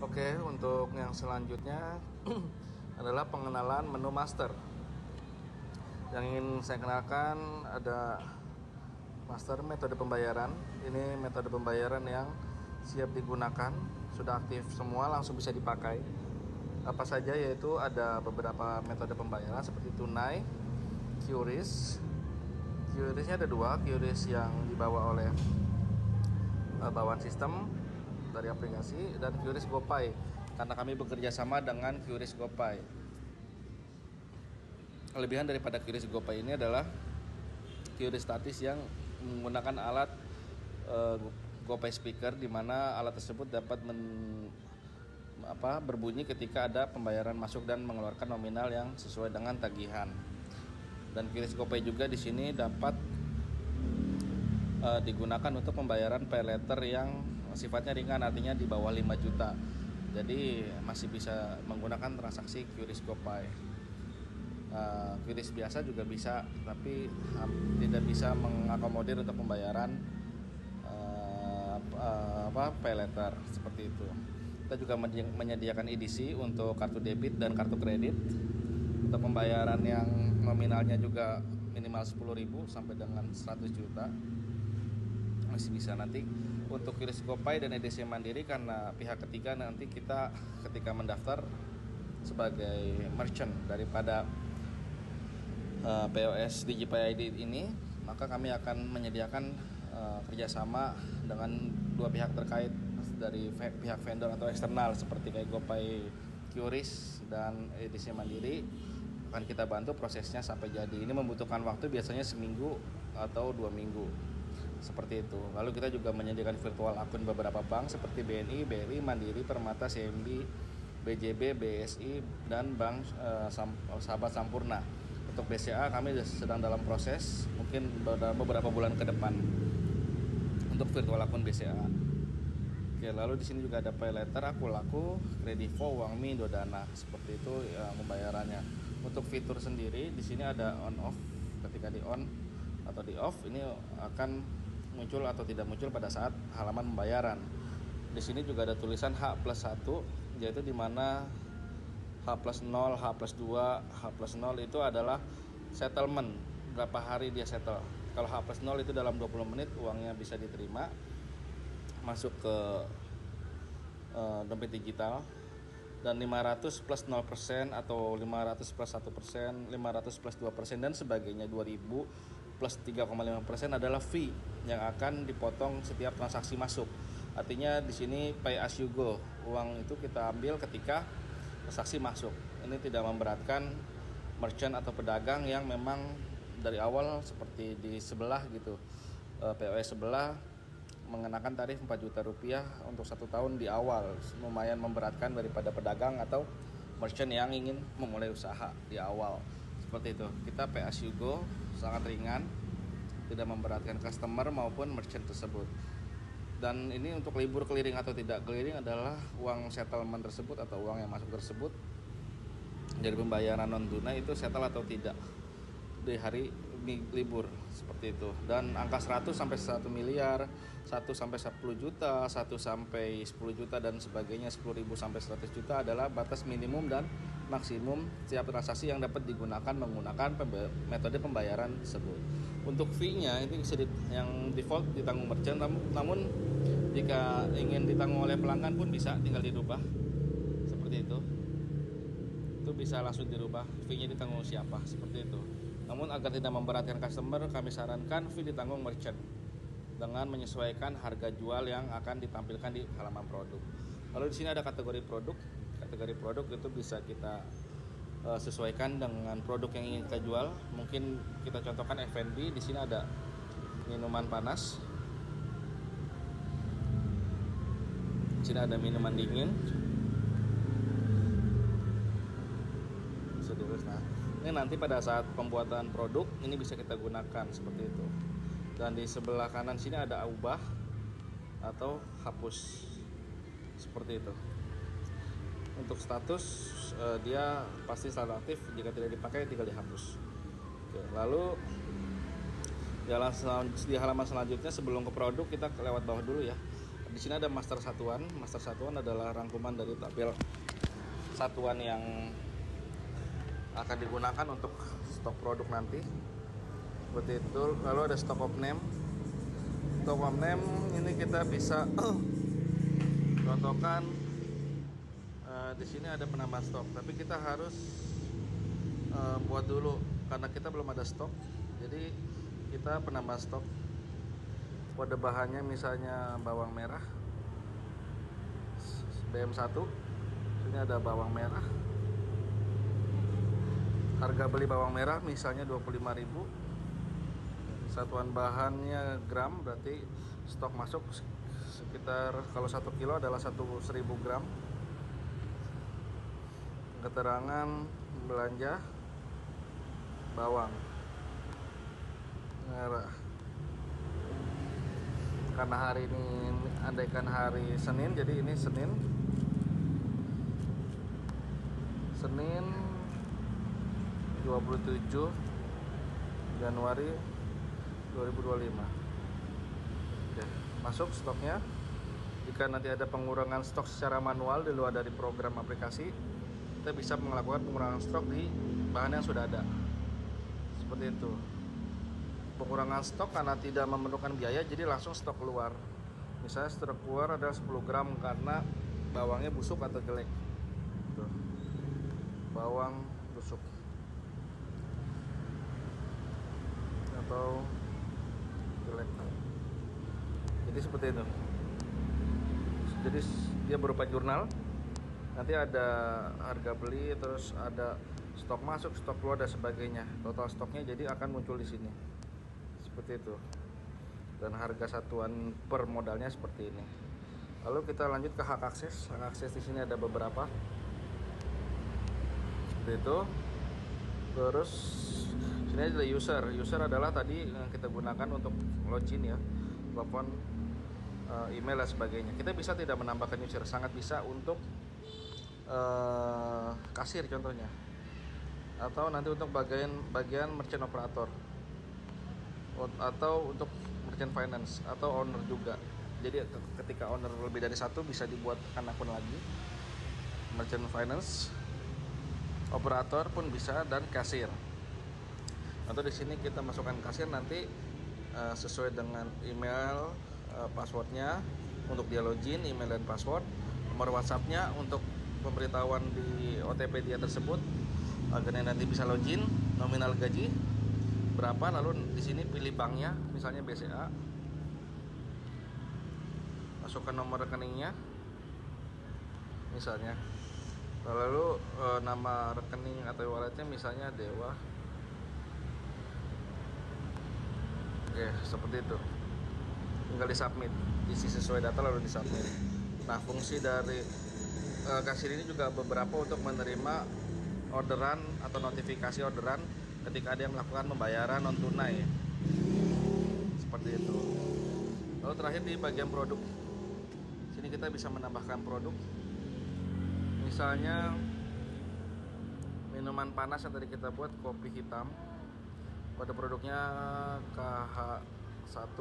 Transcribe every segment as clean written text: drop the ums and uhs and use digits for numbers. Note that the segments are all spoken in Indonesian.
Oke, untuk yang selanjutnya adalah pengenalan menu master. Yang ingin saya kenalkan ada master metode pembayaran. Ini metode pembayaran yang siap digunakan, sudah aktif semua, langsung bisa dipakai. Apa saja, yaitu ada beberapa metode pembayaran seperti tunai, QRIS. QRIS-nya ada dua, QRIS yang dibawa oleh bawaan sistem dari aplikasi, dan QRIS GoPay karena kami bekerja sama dengan QRIS GoPay. Kelebihan daripada QRIS GoPay ini adalah QRIS statis yang menggunakan alat GoPay speaker, di mana alat tersebut dapat berbunyi ketika ada pembayaran masuk dan mengeluarkan nominal yang sesuai dengan tagihan. Dan QRIS GoPay juga di sini dapat digunakan untuk pembayaran pay letter yang sifatnya ringan, artinya di bawah 5 juta. Jadi masih bisa menggunakan transaksi QRIS GoPay. QRIS biasa juga bisa, tapi tidak bisa mengakomodir untuk pembayaran pay letter seperti itu. Kita juga menyediakan EDC untuk kartu debit dan kartu kredit. Untuk pembayaran yang nominalnya juga minimal 10.000 sampai dengan 100 juta masih bisa. Nanti untuk QRIS GoPay dan EDC Mandiri, karena pihak ketiga nanti kita ketika mendaftar sebagai merchant daripada POS DigiPay ID ini, maka kami akan menyediakan kerjasama dengan dua pihak terkait dari pihak vendor atau eksternal seperti kayak GoPay, QRIS dan EDC Mandiri. Akan kita bantu prosesnya sampai jadi. Ini membutuhkan waktu biasanya seminggu atau 2 minggu. Seperti itu. Lalu kita juga menyediakan virtual akun beberapa bank seperti BNI, BRI, Mandiri, Permata, CMB, BJB, BSI, dan Bank Sahabat Sampurna. Untuk BCA kami sedang dalam proses, mungkin beberapa bulan ke depan untuk virtual akun BCA. Oke, lalu di sini juga ada pay letter, Akulaku, Kredivo, Uangmi, Indodana. Seperti itu pembayarannya. Untuk fitur sendiri di sini ada on off. Ketika di on atau di off, ini akan muncul atau tidak muncul pada saat halaman pembayaran. Di sini juga ada tulisan H+1, yaitu di mana H+0, H+2, H+0 itu adalah settlement, berapa hari dia settle. Kalau H+0 itu dalam 20 menit uangnya bisa diterima masuk ke dompet digital. Dan 500 plus 0% atau 500 plus 1%, 500 plus 2% dan sebagainya, 2000 plus 3,5% adalah fee yang akan dipotong setiap transaksi masuk. Artinya di sini pay as you go, uang itu kita ambil ketika transaksi masuk. Ini tidak memberatkan merchant atau pedagang yang memang dari awal seperti di sebelah gitu, POS sebelah mengenakan tarif 4 juta rupiah untuk 1 tahun di awal. Lumayan memberatkan daripada pedagang atau merchant yang ingin memulai usaha di awal. Seperti itu. Kita pay as you go, sangat ringan, tidak memberatkan customer maupun merchant tersebut. Dan ini untuk libur clearing atau tidak clearing adalah uang settlement tersebut atau uang yang masuk tersebut dari pembayaran non tunai itu settle atau tidak di hari libur, seperti itu. Dan angka 100 sampai 1 miliar, 1 sampai 10 juta, 1 sampai 10 juta dan sebagainya, 10.000 sampai 100 juta adalah batas minimum dan maksimum setiap transaksi yang dapat digunakan menggunakan metode pembayaran tersebut. Untuk fee-nya ini yang default ditanggung merchant, namun jika ingin ditanggung oleh pelanggan pun bisa, tinggal dirubah seperti itu. Itu bisa langsung dirubah, fee-nya ditanggung siapa, seperti itu. Namun agar tidak memberatkan customer, kami sarankan fee ditanggung merchant dengan menyesuaikan harga jual yang akan ditampilkan di halaman produk. Lalu di sini ada kategori produk. Kategori produk itu bisa kita sesuaikan dengan produk yang ingin kita jual. Mungkin kita contohkan F&B. Di sini ada minuman panas. Di sini ada minuman dingin. Nah, ini nanti pada saat pembuatan produk ini bisa kita gunakan seperti itu. Dan di sebelah kanan sini ada ubah atau hapus, seperti itu. Untuk status dia pasti selalu aktif, jika tidak dipakai tinggal dihapus. Oke, lalu di halaman selanjutnya sebelum ke produk kita lewat bawah dulu ya. Di sini ada master satuan. Master satuan adalah rangkuman dari tabel satuan yang akan digunakan untuk stok produk nanti. Seperti itu. Lalu ada stock of name. Stock of name ini kita bisa contohkan di sini ada penambahan stok, tapi kita harus buat dulu karena kita belum ada stok. Jadi kita penambah stok. Kode bahannya misalnya bawang merah BM1. Sini ada bawang merah. Harga beli bawang merah misalnya 25.000. Satuan bahannya gram, berarti stok masuk sekitar kalau 1 kilo adalah 1.000 gram. Keterangan belanja bawang merah. Karena hari ini andaikan hari Senin, jadi ini Senin 27 Januari 2025. Oke, masuk stoknya. Jika nanti ada pengurangan stok secara manual di luar dari program aplikasi, kita bisa melakukan pengurangan stok di bahan yang sudah ada. Seperti itu. Pengurangan stok karena tidak memerlukan biaya, jadi langsung stok keluar. Misalnya stok keluar adalah 10 gram karena bawangnya busuk atau jelek. Tuh. Bawang busuk atau jelek. Jadi seperti itu. Jadi dia berupa jurnal. Nanti ada harga beli, terus ada stok masuk, stok keluar dan sebagainya. Total stoknya jadi akan muncul di sini. Seperti itu. Dan harga satuan per modalnya seperti ini. Lalu kita lanjut ke hak akses. Hak akses di sini ada beberapa. Seperti itu. Terus sini ada user. User adalah tadi yang kita gunakan untuk login ya, telepon, email dan sebagainya. Kita bisa tidak menambahkan user, sangat bisa untuk kasir contohnya, atau nanti untuk bagian merchant operator, atau untuk merchant finance atau owner juga. Jadi ketika owner lebih dari satu bisa dibuatkan akun lagi. Merchant finance, operator pun bisa, dan kasir. Atau di sini kita masukkan kasir nanti sesuai dengan email, passwordnya untuk dia login, email dan password, nomor WhatsAppnya untuk pemberitahuan di OTP dia tersebut agar nanti bisa login, nominal gaji berapa, lalu di sini pilih banknya, misalnya BCA, masukkan nomor rekeningnya misalnya, lalu nama rekening atau walletnya misalnya Dewa. Oke, seperti itu. Tinggal di submit, isi sesuai data lalu di submit. Nah, fungsi dari kasir ini juga beberapa untuk menerima orderan atau notifikasi orderan ketika ada yang melakukan pembayaran non tunai. Seperti itu. Lalu terakhir di bagian produk. Sini kita bisa menambahkan produk. Misalnya minuman panas yang tadi kita buat, kopi hitam. Kode produknya KH1.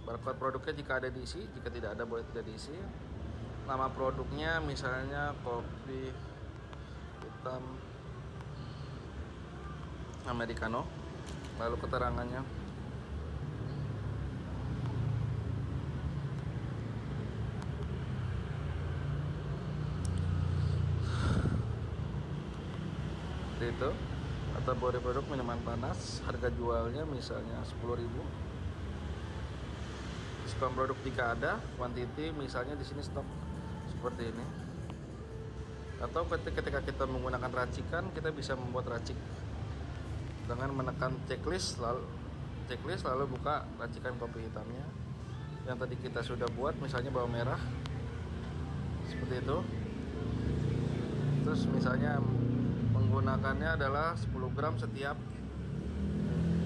Barcode produknya jika ada diisi, jika tidak ada boleh tidak diisi. Nama produknya misalnya kopi hitam americano. Lalu keterangannya seperti itu. Atau body produk minuman panas, harga jualnya misalnya 10.000. Diskon produk jika ada, quantity misalnya di sini stok seperti ini. Atau ketika kita menggunakan racikan, kita bisa membuat racik dengan menekan checklist lalu buka racikan kopi hitamnya yang tadi kita sudah buat, misalnya bawang merah seperti itu. Terus misalnya menggunakannya adalah 10 gram setiap.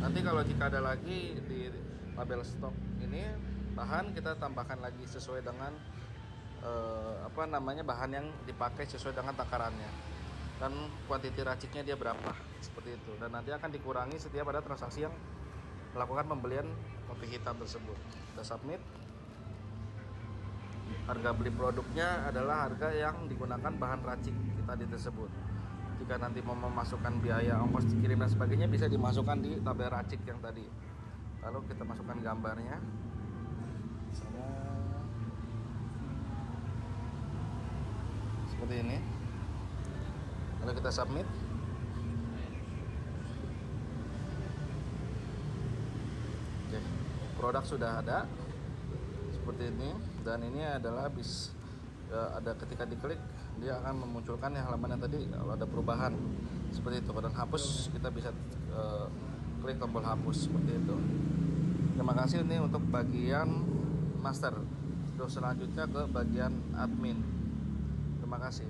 Nanti kalau jika ada lagi di label stok ini bahan, kita tambahkan lagi sesuai dengan bahan yang dipakai sesuai dengan takarannya dan kuantiti raciknya dia berapa, seperti itu. Dan nanti akan dikurangi setiap ada transaksi yang melakukan pembelian kopi hitam tersebut. Kita submit. Harga beli produknya adalah harga yang digunakan bahan racik tadi tersebut. Jika nanti mau memasukkan biaya ongkos kirim dan sebagainya, bisa dimasukkan di tabel racik yang tadi. Lalu kita masukkan gambarnya, misalnya seperti ini. Lalu kita submit. Oke, produk sudah ada seperti ini, dan ini adalah ada ketika diklik dia akan memunculkan yang halaman yang tadi ada perubahan seperti itu. Dan hapus, kita bisa klik tombol hapus seperti itu. Terima kasih ini untuk bagian master. Terus selanjutnya ke bagian admin. Terima kasih.